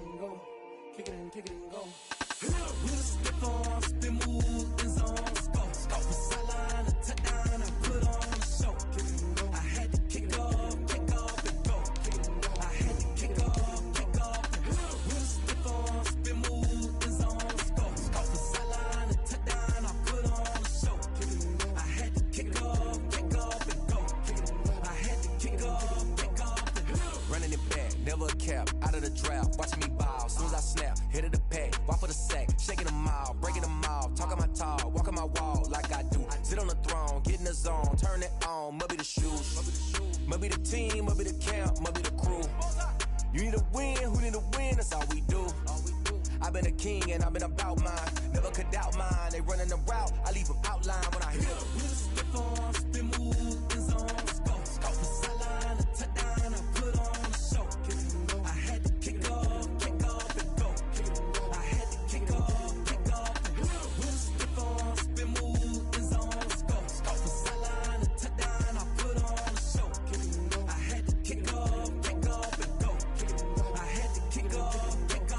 and go. Kick it and go. With a stiff on, spin move, in zone, scope. From sideline to touchdown, I put on a show. I had to kick off and go. I had to kick off and go. With a stiff on, spin move, in zone, scope. From sideline to touchdown, I put on a show. I had to kick off and go. I had to kick off and go. Running it back, never a cap, out of the draft, watching me ball. Soon as I snap, hit of the pack, walk for the sack, shaking them out, breaking them off, talking my talk, walking my wall like I do. Sit on the throne, get in the zone, turn it on, must be the shoes, must be the team, must be the camp, must be the crew. You need a win, who need a win, that's all we do. I've been a king and I've been about mine, never could doubt mine. They running the route, I leave them outline when I hit them. With a stiff on, spin move, in zone, scope. From sideline to touchdown, I put on a show. I had to kick off and go. I had to kick off and go. With a stiff on, spin move, in zone, scope. From sideline to touchdown, I put on a show. I had to kick off and go. I had to kick off and go.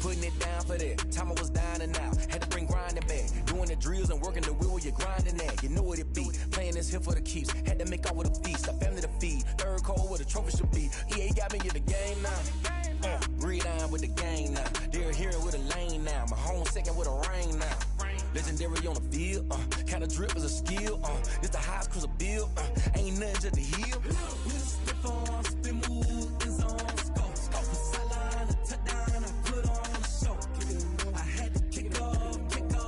Putting it down for that, time I was down and out. Had to bring grinding back, doing the drills and working the wheel where you're grinding at. You know what it be, playing this here for the keeps. Had to make out with a feast, a family to feed. Third cold where the trophy should be. EA got me in the game now. Breathe on with the game now. They're hearing with a lane now. My home second with a rain now. Legendary on the field, kind of drip is a skill. It's the highest cruiser bill, ain't nothing just to heal. With a stiff on, spin move, in zone, scope. From sideline to touchdown, I put on a show. I had to kick off and go.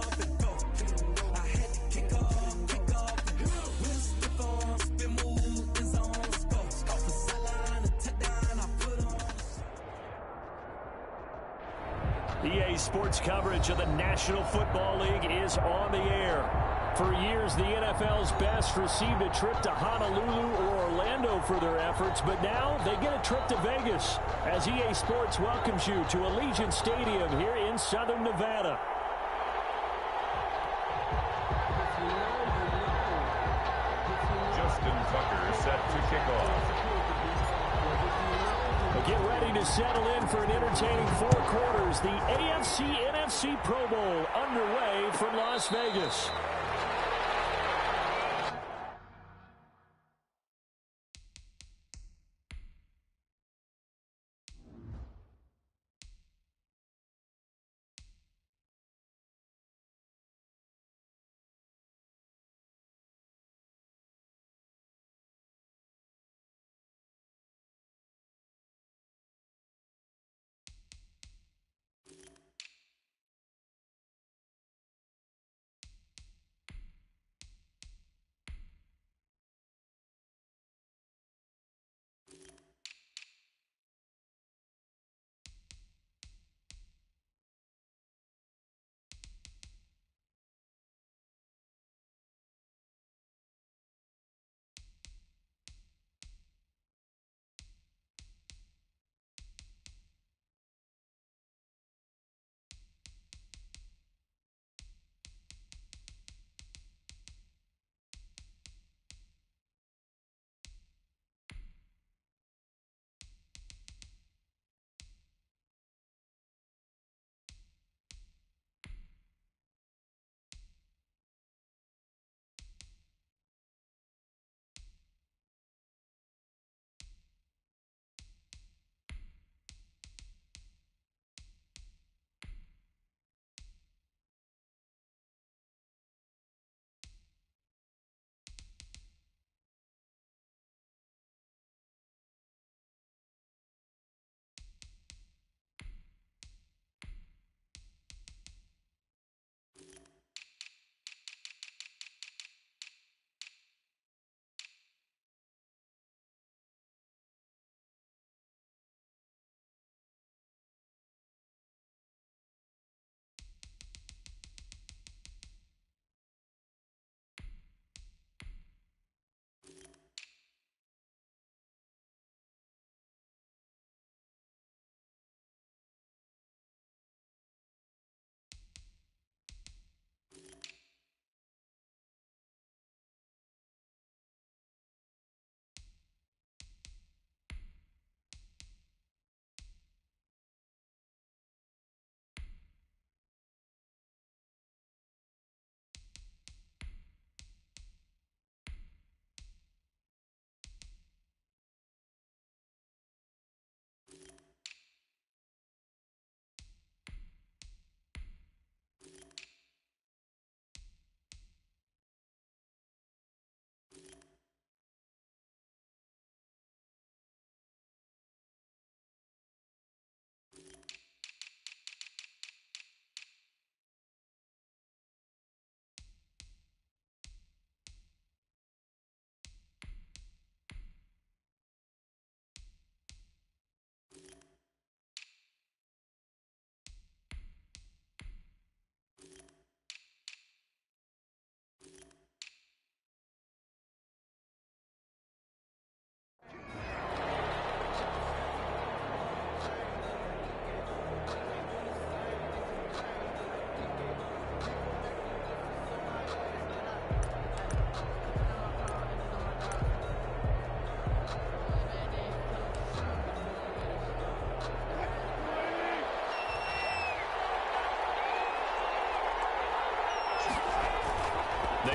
I had to kick off and go. With a stiff on, spin move, in zone, scope. From sideline to touchdown, I put on a show. EA Sports coverage of the National Football League is on the air. For years, the NFL's best received a trip to Honolulu or Orlando for their efforts, but now they get a trip to Vegas as EA Sports welcomes you to Allegiant Stadium here in Southern Nevada. Justin Tucker set to kick off. Get ready to settle in for an entertaining 4 quarters. The AFC-NFC Pro Bowl underway from Las Vegas.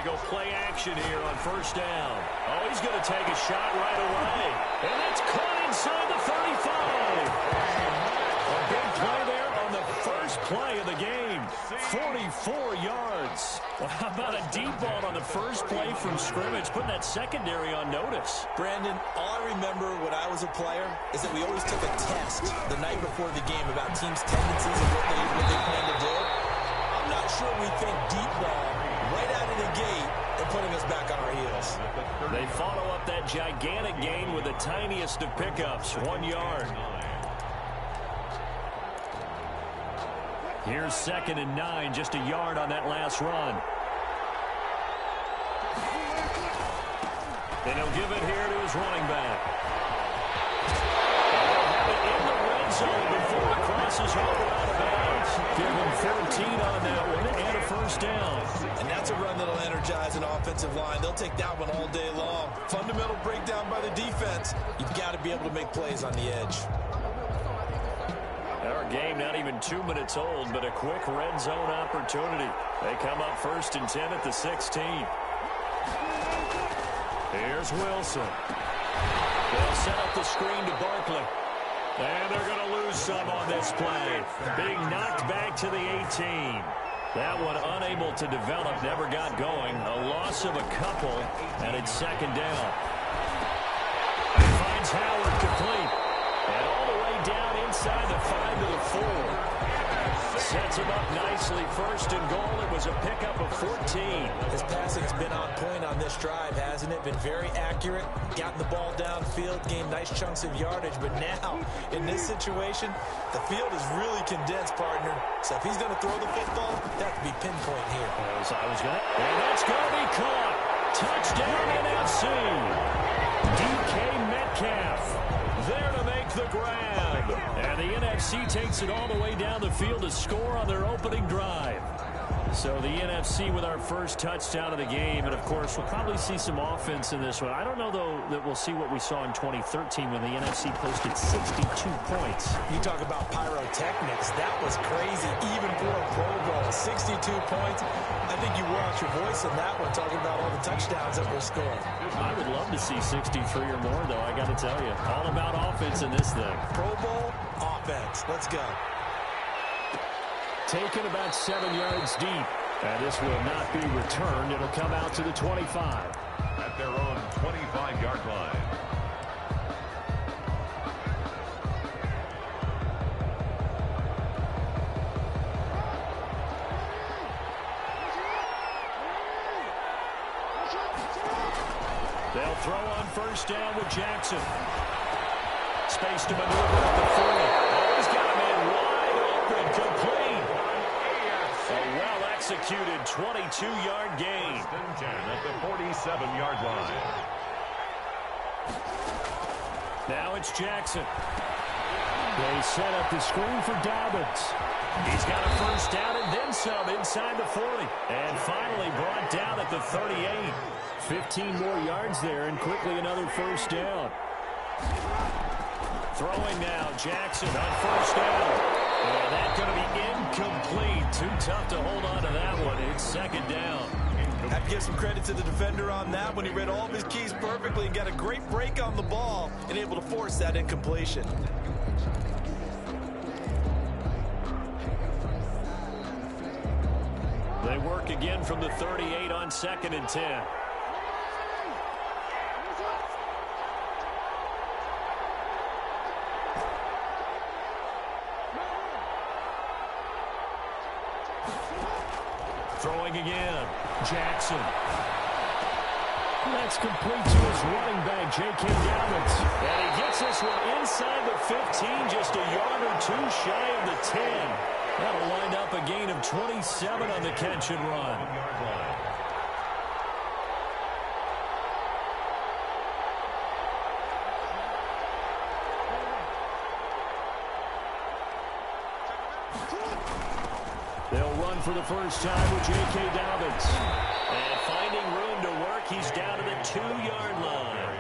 go play action here on first down. Oh, he's going to take a shot right away. And that's caught inside the 35. A big play there on the first play of the game. 44 yards. Well, how about a deep ball on the first play from scrimmage, putting that secondary on notice? Brandon, all I remember when I was a player is that we always took a test the night before the game about teams' tendencies and what they plan to do. I'm not sure we think deep ball right out of the gate and putting us back on our heels. They follow up that gigantic gain with the tiniest of pickups, 1 yard. Here's 2nd and 9, just a yard on that last run. And he'll give it here to his running back. And they'll have it in the red zone before it crosses over out of bounds. Give him 14 on that one and a first down. And that's a run that'll energize an offensive line. They'll take that one all day long. Fundamental breakdown by the defense. You've got to be able to make plays on the edge. Our game not even 2 minutes old, but a quick red zone opportunity. They come up 1st and 10 at the 16. Here's Wilson. They'll set up the screen to Barkley. And they're going to lose some on this play. Being knocked back to the 18. That one unable to develop, never got going. A loss of a couple, and it's 2nd down. Finds Howard complete. And all the way down inside the 5 to the 4. Sets him up nicely. 1st and goal. It was a pickup of 14. His passing's been on point on this drive, hasn't it? Been very accurate. Gotten the ball downfield, gained nice chunks of yardage. But now, in this situation, the field is really condensed, partner. So if he's going to throw the football, that has to be pinpoint here. And that's going to be caught. Touchdown NFC. DK Metcalf there to make the grab. And the NFC takes it all the way down the field to score on their opening drive. So the NFC with our first touchdown of the game. And, of course, we'll probably see some offense in this one. I don't know, though, that we'll see what we saw in 2013 when the NFC posted 62 points. You talk about pyrotechnics. That was crazy, even for a Pro Bowl. 62 points. I think you wore out your voice in that one, talking about all the touchdowns that were scored. I would love to see 63 or more, though, I got to tell you. All about offense in this thing. Pro Bowl, offense. Let's go. Taken about 7 yards deep. And this will not be returned. It'll come out to the 25. At their own 25-yard line. They'll throw on 1st down with Jackson. Space to maneuver at the 40. Oh, he's got a man wide open, complete. A well-executed 22-yard gain. 10 at the 47-yard line. Now it's Jackson. They set up the screen for Dobbins. He's got a 1st down and then some inside the 40. And finally brought down at the 38. 15 more yards there and quickly another 1st down. Throwing now, Jackson on 1st down. And that's going to be incomplete. Too tough to hold on to that one. It's 2nd down. Have to give some credit to the defender on that when he read all of his keys perfectly and got a great break on the ball and able to force that incompletion. They work again from the 38 on 2nd and 10. Throwing again. Jackson. That's complete to his running back, J.K. Dobbins. And he gets this one inside the 15, just a yard or two shy of the 10. That'll wind up a gain of 27 on the catch and run. They'll run for the first time with J.K. Dobbins. And finding room to work, he's down to the 2-yard line.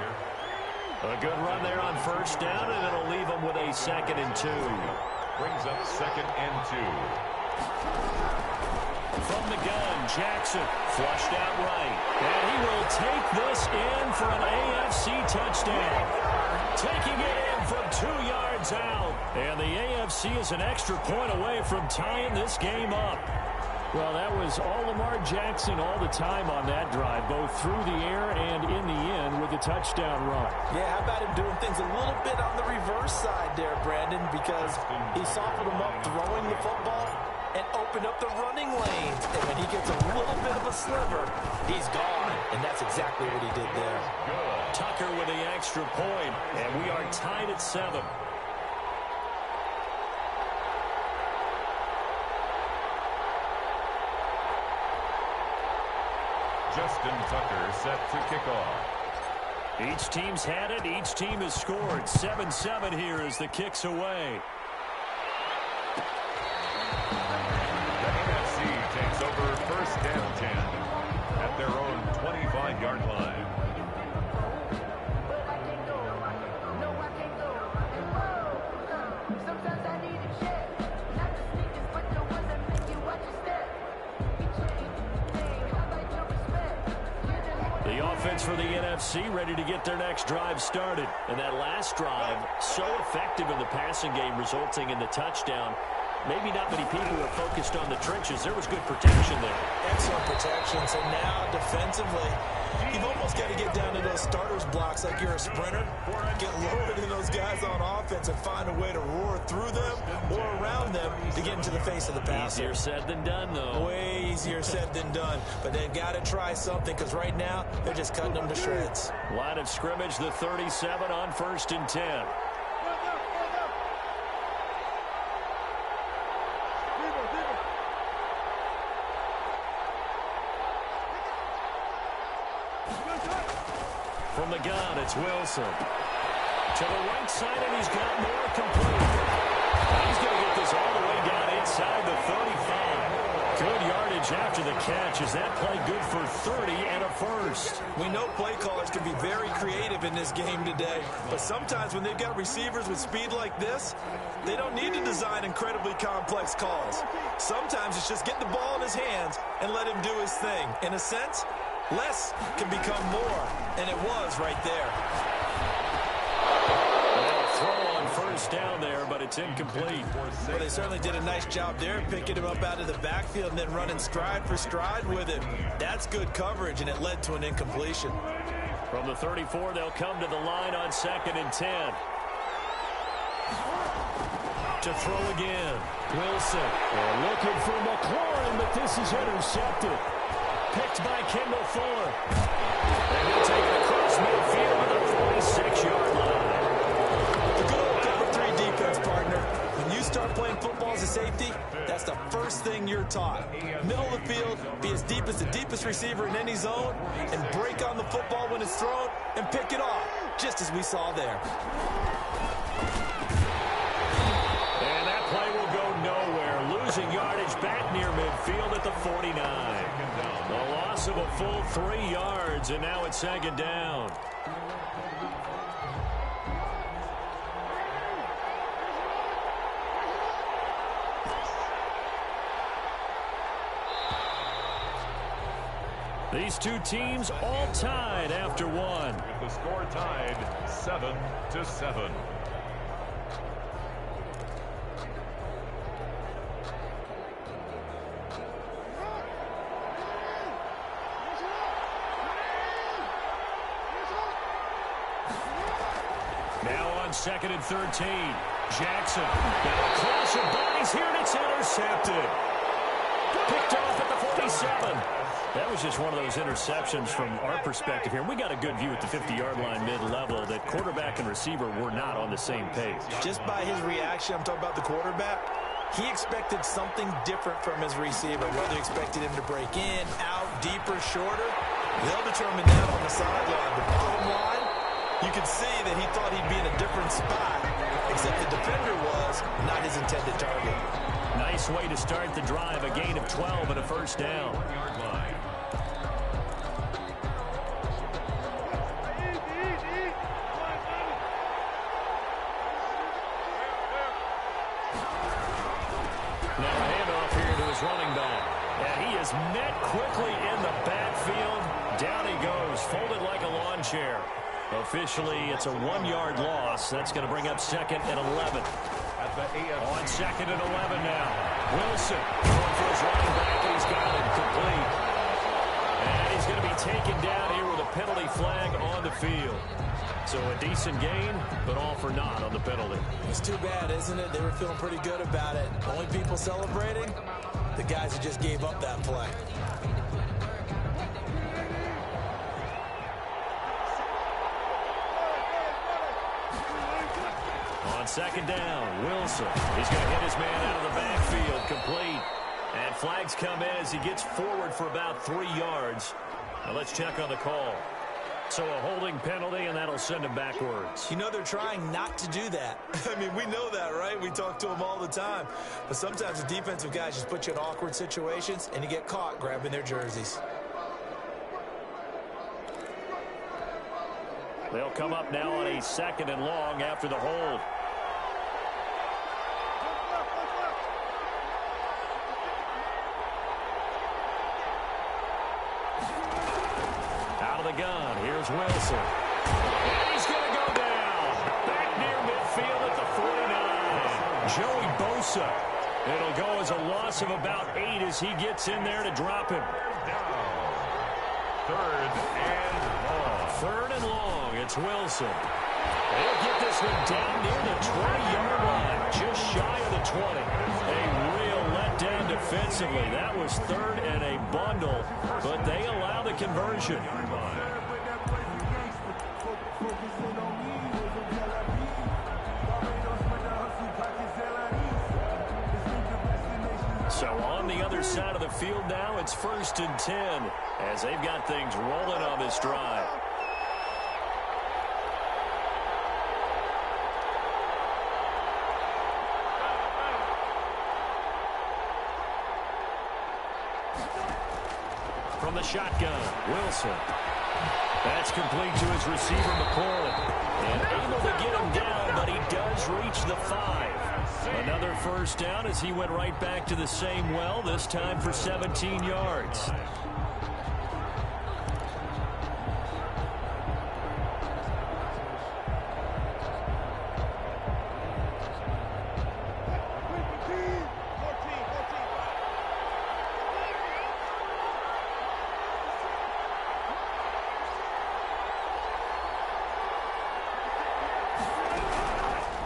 A good run there on 1st down, and it'll leave him with a 2nd and 2. Brings up 2nd and 2. from the gun. Jackson flushed out right. And he will take this in for an AFC touchdown. Taking it in from 2 yards out. And the AFC is an extra point away from tying this game up. Well, that was all Lamar Jackson all the time on that drive, both through the air and in the end with the touchdown run. Yeah, how about him doing things a little bit on the reverse side there, Brandon, because he softened him up throwing the football and opened up the running lanes. And when he gets a little bit of a sliver, he's gone. And that's exactly what he did there. Tucker with the extra point, and we are tied at 7. Justin Tucker set to kick off. Each team's had it. Each team has scored. 7-7 here as the kick's away. The NFC takes over first down 10 at their own 25-yard line. For the NFC, ready to get their next drive started. And that last drive, so effective in the passing game, resulting in the touchdown. Maybe not many people were focused on the trenches. There was good protection there. Excellent protection. So now, defensively, you've almost got to get down to those starters blocks like you're a sprinter. Get lower than those guys on offense and find a way to roar through them or around them to get into the face of the passer. Easier said than done, though. Way easier said than done. But they've got to try something because right now, they're just cutting them to shreds. Line of scrimmage, the 37 on 1st and 10. From the gun, it's Wilson. To the right side, and he's got more complete. He's going to get this all the way down inside the 35. Good yardage after the catch. Is that play good for 30 and a first? We know play callers can be very creative in this game today, but sometimes when they've got receivers with speed like this, they don't need to design incredibly complex calls. Sometimes it's just get the ball in his hands and let him do his thing. In a sense, less can become more, and it was right there. Well, throw on first down there, but it's incomplete. Well, they certainly did a nice job there, picking him up out of the backfield and then running stride for stride with him. That's good coverage, and it led to an incompletion. From the 34, they'll come to the line on 2nd and 10. To throw again. Wilson. They're looking for McLaurin, but this is intercepted. Picked by Kendall Fuller. And he'll take it across midfield to the 46-yard line. The good old cover 3 defense, partner. When you start playing football as a safety, that's the first thing you're taught. Middle of the field, be as deep as the deepest receiver in any zone, and break on the football when it's thrown and pick it off, just as we saw there. And that play will go nowhere. Losing yardage back near midfield at the 49. A loss of a full 3 yards, and now it's 2nd down. These two teams all tied after one. With the score tied 7-7. Now on 2nd and 13. Jackson. Now a clash of bodies here, and it's intercepted. Picked off at the 47. That was just one of those interceptions from our perspective here. We got a good view at the 50-yard line mid-level that quarterback and receiver were not on the same page. Just by his reaction, I'm talking about the quarterback, he expected something different from his receiver, whether he expected him to break in, out, deeper, shorter. They'll determine that on the sideline. The bottom line, you could see that he thought he'd be in a different spot, except the defender was not his intended target. Nice way to start the drive, a gain of 12 and a first down. Now a handoff here to his running back. And he folded like a lawn chair. Officially, it's a 1-yard loss. That's going to bring up 2nd and 11. On 2nd and 11 now. Wilson going for his running back, and he's got it complete. And he's going to be taken down here with a penalty flag on the field. So a decent gain, but all for naught on the penalty. It's too bad, isn't it? They were feeling pretty good about it. Only people celebrating, the guys who just gave up that play. On 2nd down, Wilson. He's going to hit his man out of the backfield, complete. And flags come in as he gets forward for about 3 yards. Now let's check on the call. So a holding penalty, and that'll send him backwards. You know, they're trying not to do that. I mean, we know that, right? We talk to them all the time. But sometimes the defensive guys just put you in awkward situations, and you get caught grabbing their jerseys. They'll come up now on a 2nd and long after the hold. Out of the gun, here's Wilson. And he's going to go down. Back near midfield at the 49. Joey Bosa. It'll go as a loss of about 8 as he gets in there to drop him. Third and long. 3rd and long. It's Wilson. They'll get this one down near the 20-yard line, just shy of the 20. A real letdown defensively. That was 3rd and a bundle, but they allow the conversion. So on the other side of the field now, it's 1st and 10 as they've got things rolling on this drive. From the shotgun, Wilson. That's complete to his receiver, McCoy. And able to get him down, but he does reach the 5. Another 1st down as he went right back to the same well, this time for 17 yards.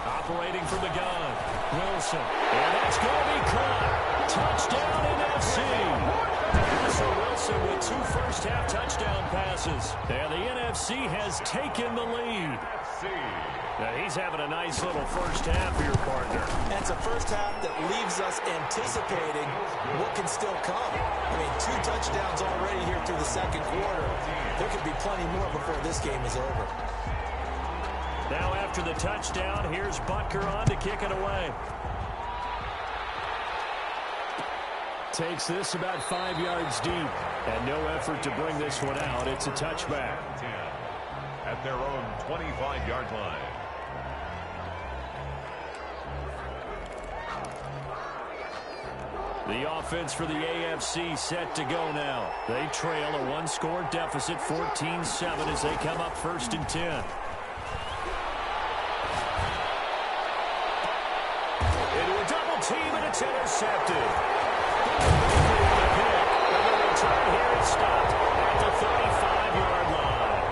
Operating from the gun, Wilson. And that's going to be caught. Touchdown NFC. So Wilson with 2 first-half touchdown passes. And the NFC has taken the lead. Now he's having a nice little first half here, partner. That's a first half that leaves us anticipating what can still come. I mean, 2 touchdowns already here through the 2nd quarter. There could be plenty more before this game is over. Now after the touchdown, here's Butker on to kick it away. Takes this about 5 yards deep. And no effort to bring this one out. It's a touchback. 10 at their own 25-yard line. The offense for the AFC set to go now. They trail a 1-score deficit, 14-7 as they come up 1st and 10. Team, and it's intercepted. And the return here is stopped at the 35-yard line.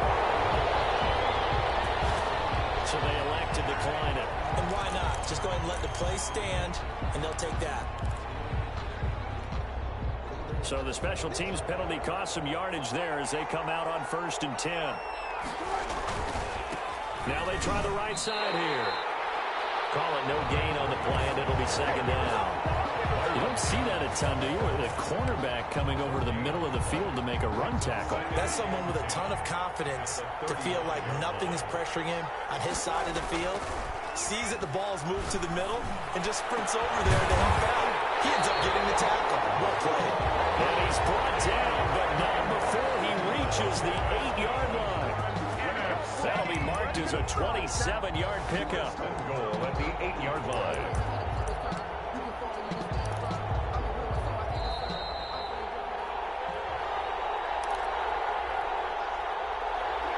So they elect to decline it. And why not? Just go ahead and let the play stand, and they'll take that. So the special teams penalty cost some yardage there as they come out on 1st and 10. Now they try the right side here. Call it no gain on the play, and it'll be 2nd down. You don't see that a ton, do you? The cornerback coming over to the middle of the field to make a run tackle. That's someone with a ton of confidence to feel like nothing is pressuring him on his side of the field. Sees that the ball's moved to the middle and just sprints over there to help out. He ends up getting the tackle. Well played. And he's brought down, but not before he reaches the 8-yard line. That'll be marked as a 27-yard pickup. Goal at the 8-yard line.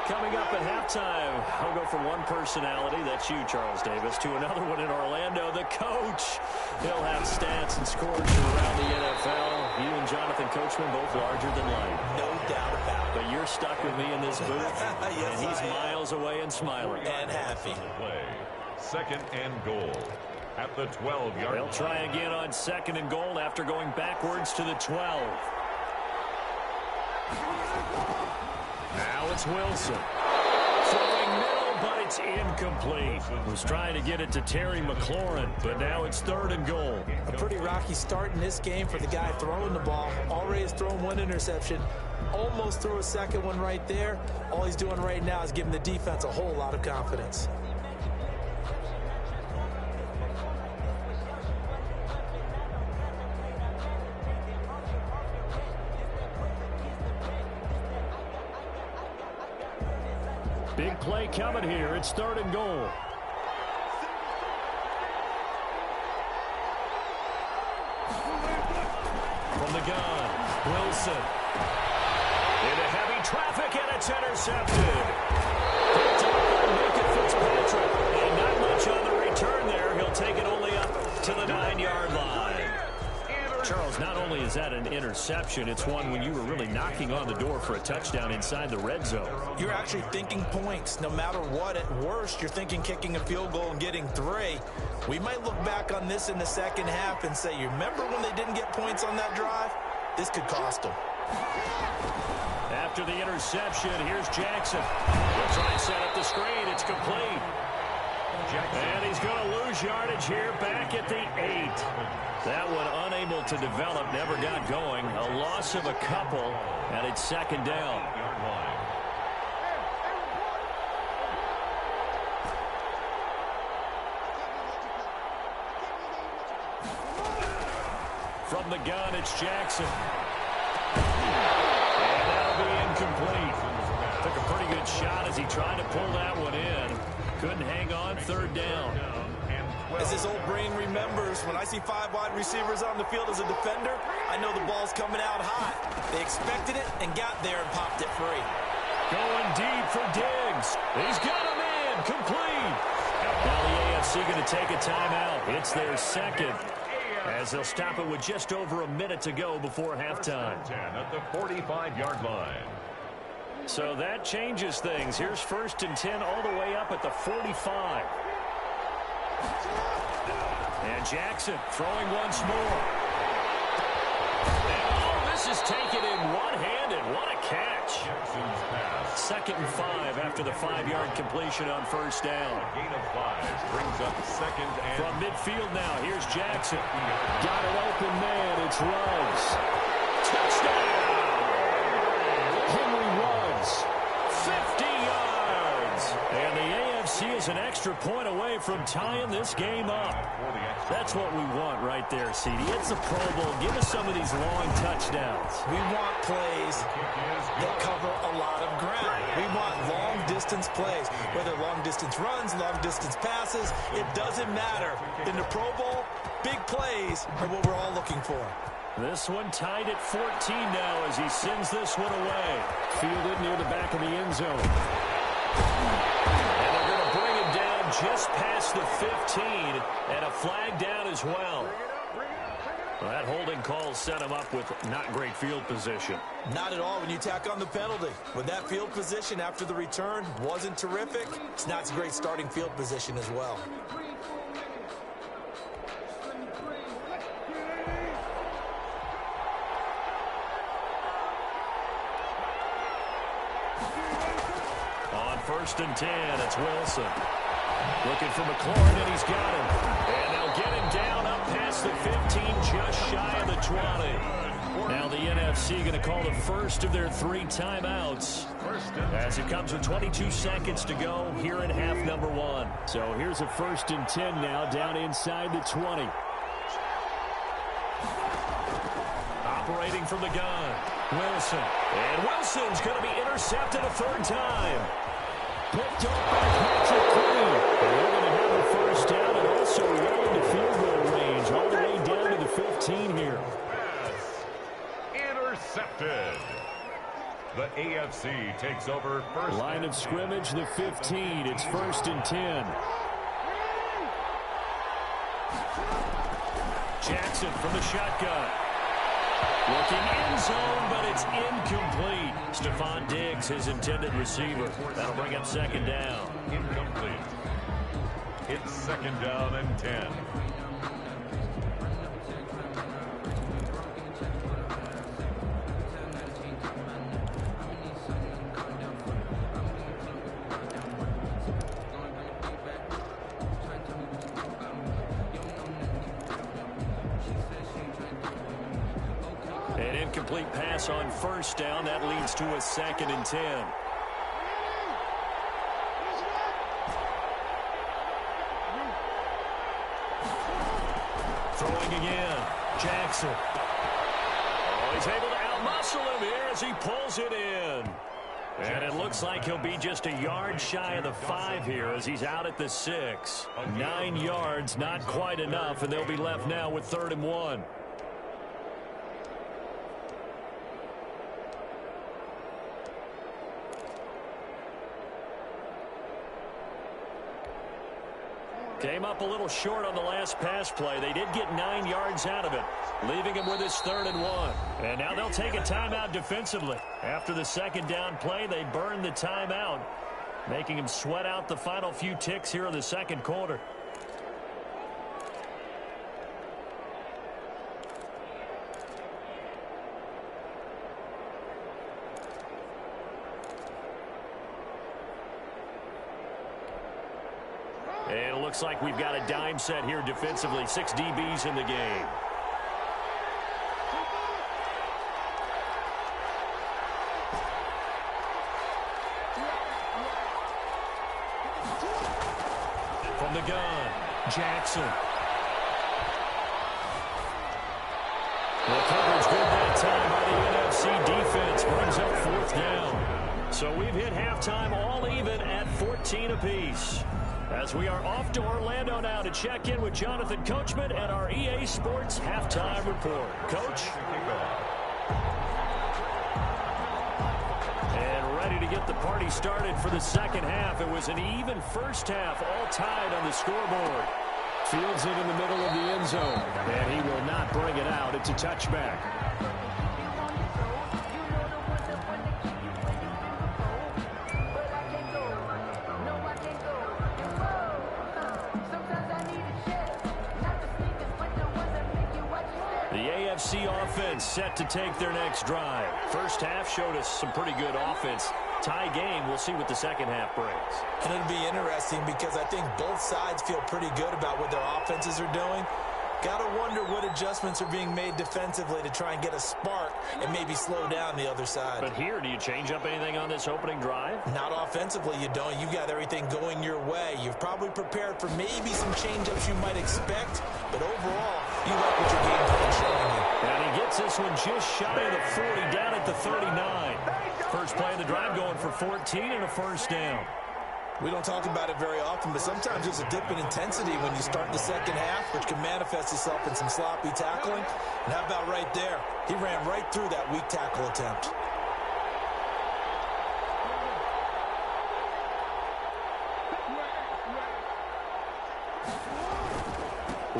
Coming up at halftime, I'll go from one personality, that's you, Charles Davis, to another one in Orlando, the coach. He'll have stats and scores from around the NFL. You and Jonathan Coachman both larger than life. No doubt about it. But you're stuck with me in this booth, Yes, and he's miles away and smiling. And happy. Play. Second and goal at the 12-yard line. They'll try again on second and goal after going backwards to the 12. Now it's Wilson. Throwing middle, but it's incomplete. Was trying to get it to Terry McLaurin, but now it's third and goal. A pretty rocky start in this game for the guy throwing the ball. Already has thrown one interception. Almost threw a second one right there. All he's doing right now is giving the defense a whole lot of confidence. Big play coming here. It's third and goal. From the gun, Wilson. Into heavy traffic, and it's intercepted. Picked up by Minka Fitzpatrick. And not much on the return there. He'll take it only up to the 9-yard line. Charles, not only is that an interception, it's one when you were really knocking on the door for a touchdown inside the red zone. You're actually thinking points. No matter what, at worst, you're thinking kicking a field goal and getting 3. We might look back on this in the second half and say, you remember when they didn't get points on that drive? This could cost them. After the interception, here's Jackson. He'll try and set up the screen. It's complete. And he's going to lose yardage here back at the 8. That one unable to develop, never got going. A loss of a couple, and it's second down. From the gun, it's Jackson. And that'll be incomplete. Took a pretty good shot as he tried to pull that one in. Couldn't hang on, third down. As his old brain remembers, when I see 5 wide receivers on the field as a defender, I know the ball's coming out hot. They expected it and got there and popped it free. Going deep for Diggs. He's got him in, complete. Now the AFC going to take a timeout. It's their second, as they'll stop it with just over a minute to go before halftime. 10 at the 45-yard line. So that changes things. Here's first and 10 all the way up at the 45. And Jackson throwing once more. Oh, this is taken in one-handed. What a catch. Second and 5 after the 5-yard completion on first down. Gain of 5 brings up second and... From midfield now, here's Jackson. Got an open man. It's Ruggs. Touchdown. Henry Ruggs. 50 yards. And the AFC is an extra point away from tying this game up. That's what we want right there, CD. It's a Pro Bowl. Give us some of these long touchdowns. We want plays that cover a lot of ground. We want long-distance plays, whether long-distance runs, long-distance passes. It doesn't matter. In the Pro Bowl, big plays are what we're all looking for. This one tied at 14 now as he sends this one away. Fielded near the back of the end zone. And they're going to bring him down just past the 15, and a flag down as well. Well, that holding call set him up with not great field position. Not at all when you tack on the penalty. With that field position after the return wasn't terrific, it's not a great starting field position as well. First and 10, it's Wilson. Looking for McLaurin, and he's got him. And they'll get him down up past the 15, just shy of the 20. Now the NFC going to call the first of their 3 timeouts as it comes with 22 seconds to go here in half number 1. So here's a first and 10 now down inside the 20. Operating from the gun, Wilson. And Wilson's going to be intercepted a third time. Picked up by Patrick Queen. They're going to have a first down and also well into field goal range, all the way down to the 15 here. Intercepted. The AFC takes over first. Line of scrimmage, the 15. It's 1st and 10. Jackson from the shotgun. Looking end zone, but it's incomplete. Stephon Diggs, his intended receiver. That'll bring up 2nd down. Incomplete. It's 2nd down and 10. An incomplete pass on 1st down. That leads to a 2nd and 10. Throwing again. Jackson. Oh, he's able to outmuscle him here as he pulls it in. And it looks like he'll be just a yard shy of the 5 here as he's out at the 6. 9 yards, not quite enough, and they'll be left now with 3rd and 1. Came up a little short on the last pass play. They did get 9 yards out of it, leaving him with his 3rd and 1. And now they'll take a timeout defensively. After the 2nd down play, they burned the timeout, making him sweat out the final few ticks here in the 2nd quarter. And it looks like we've got a dime set here defensively. 6 DBs in the game. From the gun, Jackson. The coverage good that time by the NFC defense. Brings up 4th down. So we've hit halftime all even at 14 apiece. As we are off to Orlando now to check in with Jonathan Coachman and our EA Sports halftime report. Coach? And ready to get the party started for the 2nd half. It was an even first half, all tied on the scoreboard. Fields it in the middle of the end zone, and he will not bring it out. It's a touchback. Offense set to take their next drive. First half showed us some pretty good offense. Tie game. We'll see what the 2nd half brings. And it'll be interesting because I think both sides feel pretty good about what their offenses are doing. Got to wonder what adjustments are being made defensively to try and get a spark and maybe slow down the other side. But here, do you change up anything on this opening drive? Not offensively, you don't. You've got everything going your way. You've probably prepared for maybe some change-ups you might expect, but overall, you like what your game plan is showing you. And he gets this one just shy of the 40, down at the 39. First play of the drive going for 14 and a 1st down. We don't talk about it very often, but sometimes there's a dip in intensity when you start the 2nd half, which can manifest itself in some sloppy tackling. And how about right there? He ran right through that weak tackle attempt.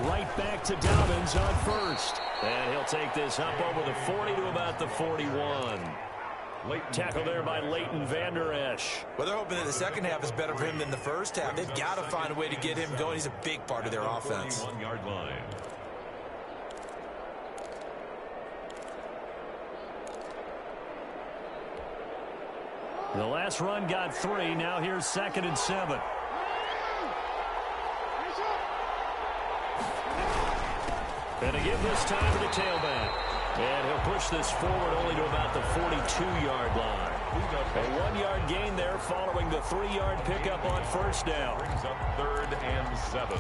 Right back to Dobbins on 1st. And he'll take this up over the 40 to about the 41. Tackle there by Leighton Vander Esch. Well, they're hoping that the 2nd half is better for him than the 1st half. They've got to find a way to get him going. He's a big part of their offense. 41-yard line. The last run got 3. Now here's 2nd and 7. And to give this time to the tailback. And he'll push this forward only to about the 42-yard line. A 1-yard gain there following the 3-yard pickup on 1st down. Brings up 3rd and 7.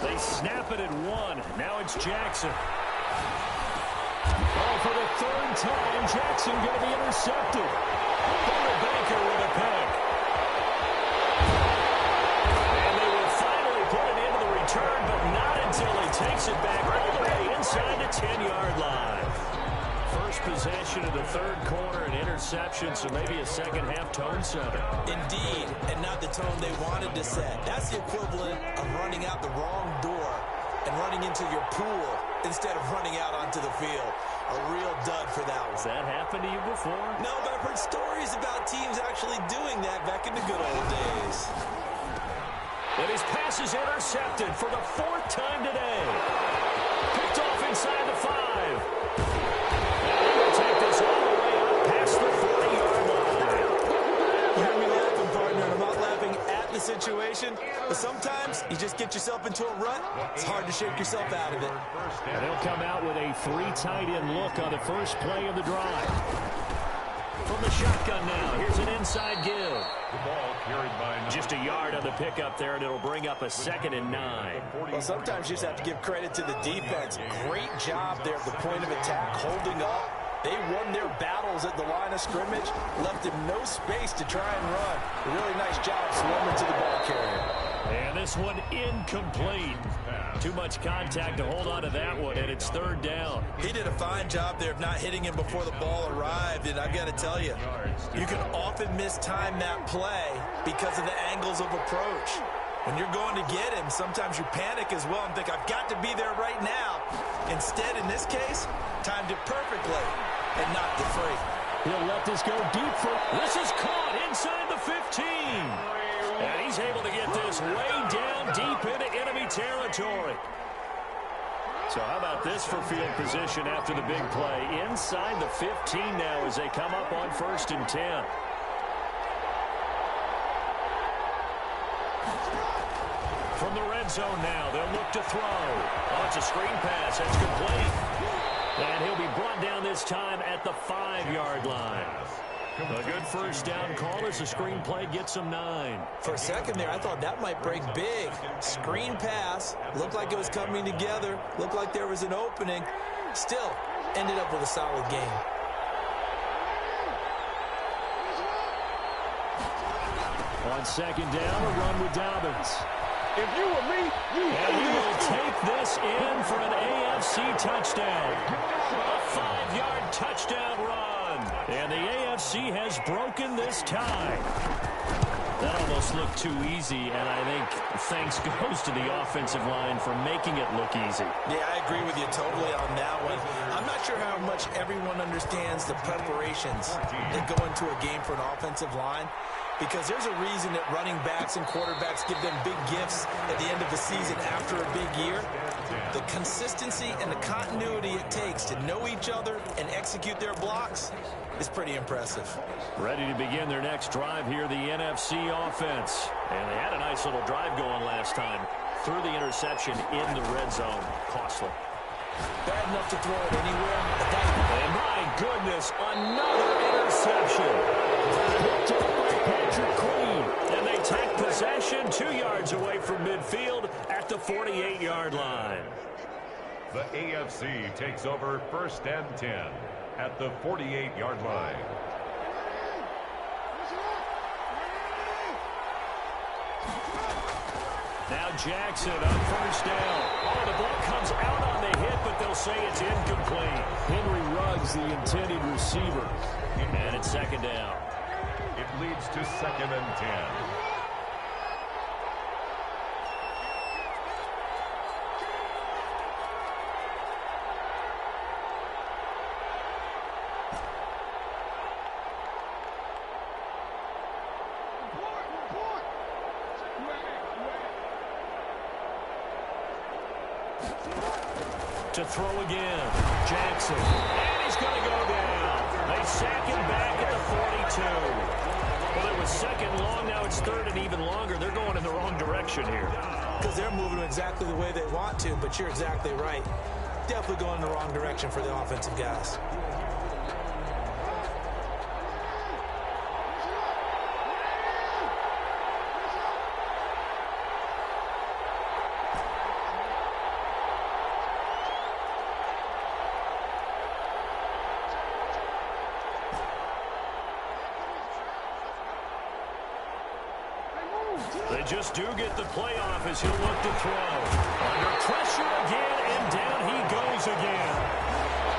They snap it at 1. Now it's Jackson. Oh, for the third time, Jackson going to be intercepted. Banker with a pick. And they will finally put it into the return, but not until he takes it back all the way inside the 10-yard line. First possession of the third quarter, an interception, so maybe a second-half tone setter. Indeed, and not the tone they wanted to set. That's the equivalent of running out the wrong door and running into your pool instead of running out onto the field. A real dud for that one. Has that happened to you before? No, but I've heard stories about teams actually doing that back in the good old days. And his pass is intercepted for the 4th time today. Picked off inside the 5. And he'll take this all the way up past the 40-yard line. You hear me laughing, partner, and I'm not laughing at the situation, but sometimes you just get yourself into a rut. It's hard to shake yourself out of it. And they'll come out with a 3 tight end look on the first play of the drive. From the shotgun now, here's an inside give. The ball carried by just a yard on the pickup there, and it'll bring up a 2nd and 9. Well, sometimes you just have to give credit to the defense. Great job there at the point of attack, holding up. They won their battles at the line of scrimmage, left him no space to try and run. A really nice job swarming to the ball carrier. And this one incomplete. Too much contact to hold on to that one, and it's 3rd down. He did a fine job there of not hitting him before the ball arrived, and I've got to tell you, you can often mistime that play because of the angles of approach. When you're going to get him, sometimes you panic as well and think, I've got to be there right now. Instead, in this case, timed it perfectly and knocked it free. He'll let this go deep for... This is caught inside the 15. And he's able to get this way down deep into enemy territory. So how about this for field position after the big play? Inside the 15 now as they come up on 1st and 10. From the red zone now, they'll look to throw. Oh, it's a screen pass. That's complete. And he'll be brought down this time at the 5-yard line. A good first down call as the screen play gets him 9. For a second there, I thought that might break big. Screen pass. Looked like it was coming together. Looked like there was an opening. Still, ended up with a solid game. On 2nd down, a run with Dobbins. If you were me, and he will take this in for an AFC touchdown. A 5-yard touchdown run. And the AFC has broken this tie. That almost looked too easy, and I think thanks goes to the offensive line for making it look easy. Yeah, I agree with you totally on that one. I'm not sure how much everyone understands the preparations that go into a game for an offensive line, because there's a reason that running backs and quarterbacks give them big gifts at the end of the season after a big year. The consistency and the continuity it takes to know each other and execute their blocks is pretty impressive. Ready to begin their next drive here, the NFC offense. And they had a nice little drive going last time. Threw the interception in the red zone. Costly. Bad enough to throw it anywhere. And my goodness, another interception. Picked up by Patrick Queen. And they take possession 2 yards away from midfield at the 48-yard line. The AFC takes over 1st and 10 at the 48-yard line. Now Jackson on 1st down. Oh, the ball comes out on the hit, but they'll say it's incomplete. Henry Ruggs, the intended receiver. And it's 2nd down. It leads to 2nd and 10. To throw again. Jackson. And he's going to go down. They sack him back at the 42. Well, it was 2nd long. Now it's 3rd and even longer. They're going in the wrong direction here. Because they're moving exactly the way they want to, but you're exactly right. Definitely going in the wrong direction for the offensive guys. They just do get the play off as he'll look to throw. Under pressure again, and down he goes again.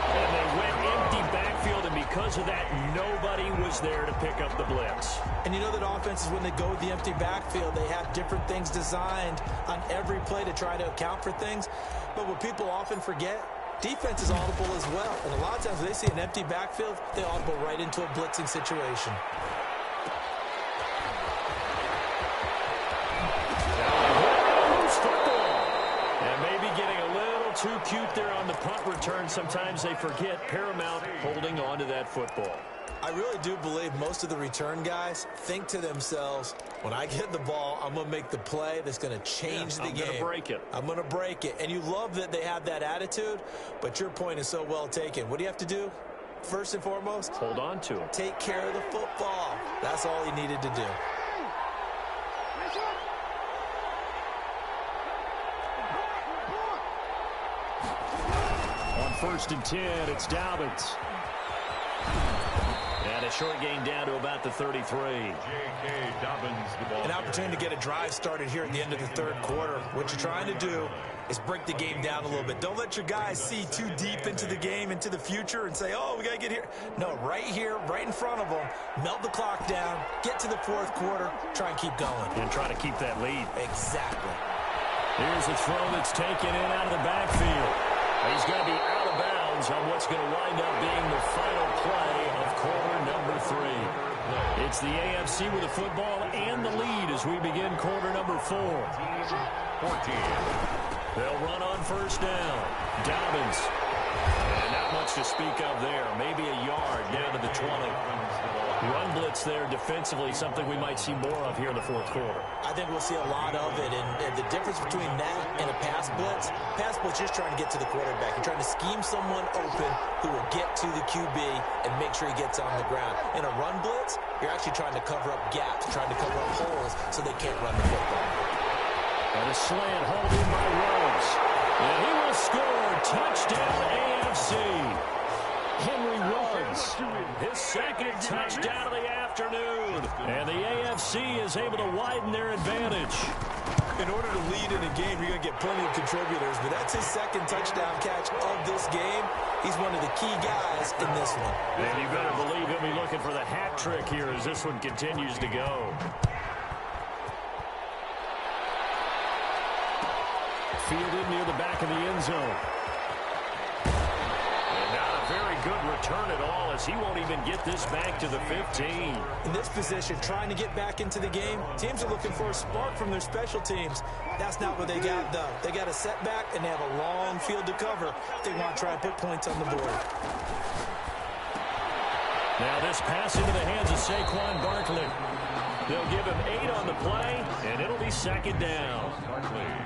And they went empty backfield, and because of that, nobody was there to pick up the blitz. And you know that offenses, when they go with the empty backfield, they have different things designed on every play to try to account for things. But what people often forget, defense is audible as well. And a lot of times when they see an empty backfield, they audible right into a blitzing situation. Too cute there on the punt return. Sometimes they forget Paramount holding on to that football. I really do believe most of the return guys think to themselves, when I get the ball, I'm going to make the play that's going to change the game. I'm going to break it. I'm going to break it. And you love that they have that attitude, but your point is so well taken. What do you have to do? First and foremost, hold on to it. Take care of the football. That's all he needed to do. First and 10, it's Dobbins. And a short gain down to about the 33. J.K. Dobbins, the ball. An opportunity to get a drive started here at the end of the third quarter. What you're trying to do is break the game down a little bit. Don't let your guys see too deep into the game, into the future, and say, oh, we got to get here. No, right here, right in front of them, melt the clock down, get to the fourth quarter, try and keep going. And try to keep that lead. Exactly. Here's a throw that's taken in out of the backfield. He's going to be out of bounds on what's going to wind up being the final play of quarter number 3. It's the AFC with the football and the lead as we begin quarter number 4. 14. They'll run on first down. Dobbins. And not much to speak of there. Maybe a yard down to the 20. Run blitz there defensively, something we might see more of here in the fourth quarter. I think we'll see a lot of it, and the difference between that and a pass blitz is trying to get to the quarterback. You're trying to scheme someone open who will get to the QB and make sure he gets on the ground. In a run blitz, you're actually trying to cover up gaps, trying to cover up holes so they can't run the football. And a slant hauled in by Rose. And he will score. Touchdown AFC. Henry Ruggs, his second touchdown of the afternoon. And the AFC is able to widen their advantage. In order to lead in a game, you're going to get plenty of contributors, but that's his second touchdown catch of this game. He's one of the key guys in this one. And you better believe he'll be looking for the hat trick here as this one continues to go. Fielded near the back of the end zone. Very good return at all as he won't even get this back to the 15. In this position, trying to get back into the game, teams are looking for a spark from their special teams. That's not what they got, though. They got a setback, and they have a long field to cover if they want to try and put points on the board. Now this pass into the hands of Saquon Barkley. They'll give him 8 on the play, and it'll be second down.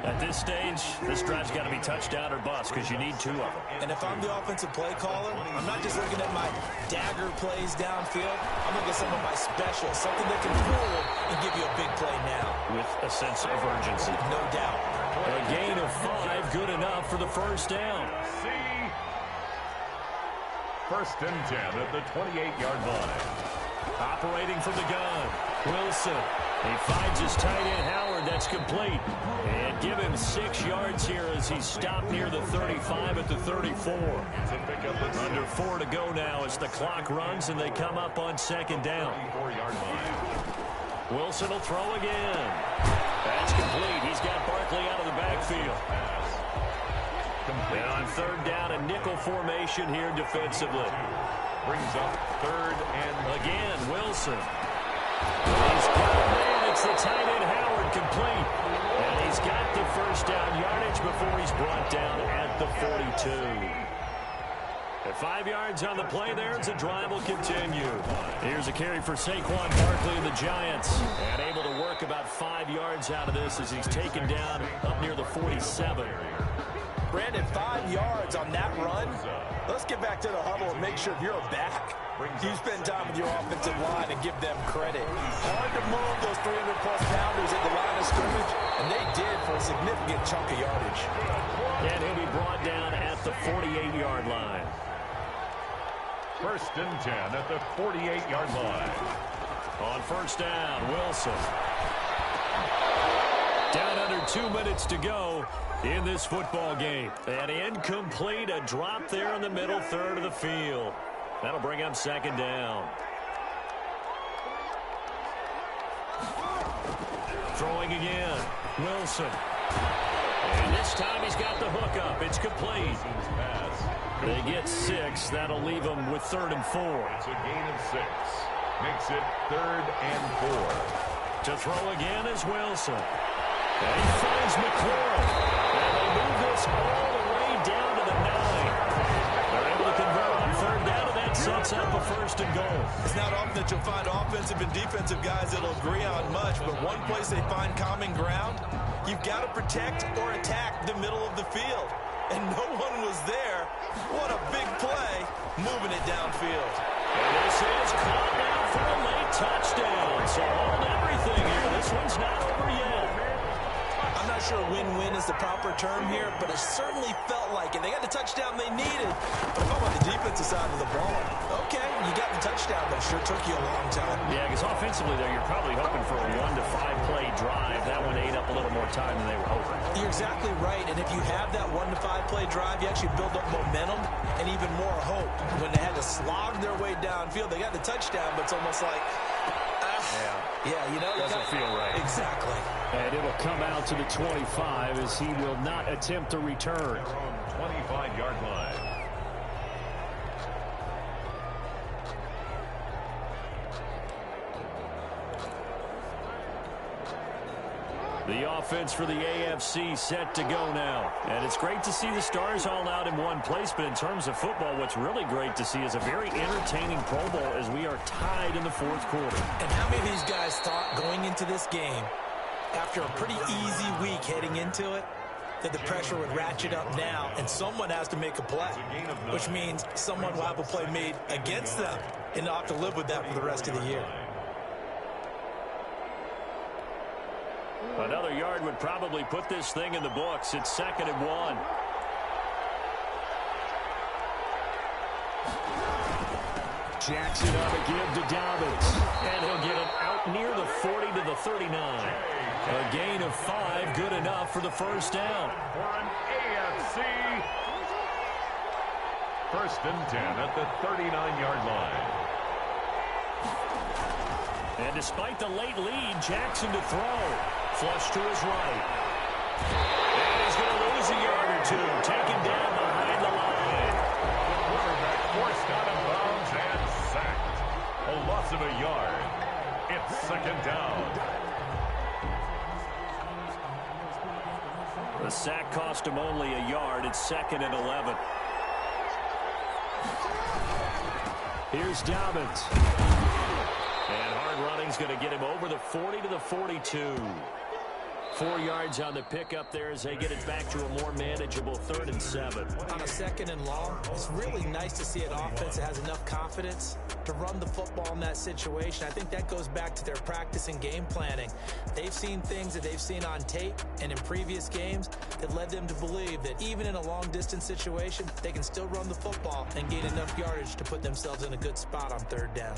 At this stage, this drive's got to be touchdown or bust because you need 2 of them. And if I'm the offensive play caller, I'm not just looking at my dagger plays downfield. I'm looking at some of my specials, something that can pull and give you a big play now. With a sense of urgency. No doubt. A gain of 5, good enough for the first down. First and 10 at the 28-yard line. Operating from the gun, Wilson. He finds his tight end, Howard. That's complete. And give him 6 yards here as he's stopped near the 35 at the 34. Under 4 to go now as the clock runs and they come up on second down. 4-yard line. Wilson will throw again. That's complete. He's got Barkley out of the backfield. And on third down, a nickel formation here defensively. Brings up third and again, Wilson. He's got a man. It's the tight end, Howard, complete. And he's got the first down yardage before he's brought down at the 42. At 5 yards on the play there, as the drive will continue. Here's a carry for Saquon Barkley and the Giants. And able to work about 5 yards out of this as he's taken down up near the 47. Brandon, 5 yards on that run. Let's get back to the huddle and make sure if you're back, you spend time with your offensive line and give them credit. Hard to move those 300-plus pounders at the line of scrimmage, and they did for a significant chunk of yardage. And he'll be brought down at the 48-yard line. First and 10 at the 48-yard line. On first down, Wilson. 2 minutes to go in this football game. An incomplete, a drop there in the middle third of the field. That'll bring up second down. Throwing again. Wilson. And this time he's got the hook up. It's complete. They get 6. That'll leave them with 3rd and 4. It's a gain of 6. Makes it 3rd and 4. To throw again is Wilson. And he finds McLaurin. And they move this all the way down to the 9. They're able to convert on 3rd down, and that sets up a 1st and goal. It's not often that you'll find offensive and defensive guys that'll agree on much, but one place they find common ground, you've got to protect or attack the middle of the field. And no one was there. What a big play, moving it downfield. And this is caught down for a late touchdown. So hold everything here. This one's not over yet. I'm not sure win-win is the proper term here, but it certainly felt like it. They got the touchdown they needed. But if I'm on the defensive side of the ball, okay, you got the touchdown, but it sure took you a long time. Yeah, because offensively there, you're probably hoping for a 1 to 5 play drive. That one ate up a little more time than they were hoping. You're exactly right, and if you have that 1 to 5 play drive, you actually build up momentum and even more hope. When they had to slog their way downfield, they got the touchdown, but it's almost like, yeah, you know, doesn't feel right. Exactly. And it'll come out to the 25 as he will not attempt to return. Their own 25-yard line. The offense for the AFC set to go now. And it's great to see the stars all out in one place, but in terms of football, what's really great to see is a very entertaining Pro Bowl as we are tied in the 4th quarter. And how many of these guys thought going into this game, after a pretty easy week heading into it, that the pressure would ratchet up now and someone has to make a play, which means someone will have a play made against them and they'll have to live with that for the rest of the year. Another yard would probably put this thing in the books. It's 2nd and 1. Jackson on a give to Dobbins. And he'll get it out near the 40 to the 39. A gain of 5, good enough for the 1st down. For an AFC 1st and 10 at the 39-yard line. And despite the late lead, Jackson to throw. Flush to his right. And he's going to lose a yard or 2. Taken down behind the line. The quarterback forced out of bounds and sacked. A loss of a yard. It's 2nd down. The sack cost him only a yard. It's 2nd and 11. Here's Dobbins. And hard running's going to get him over the 40 to the 42. 4 yards on the pickup there as they get it back to a more manageable 3rd and 7. On a 2nd and long, it's really nice to see an offense that has enough confidence to run the football in that situation. I think that goes back to their practice and game planning. They've seen things that they've seen on tape and in previous games that led them to believe that even in a long-distance situation, they can still run the football and gain enough yardage to put themselves in a good spot on 3rd down.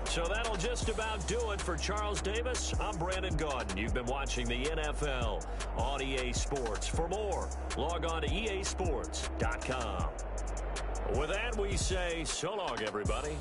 So that'll just about do it for Charles Davis. I'm Brandon Gaudin. You've been watching the NFL on EA Sports. For more, log on to easports.com. With that, we say so long, everybody.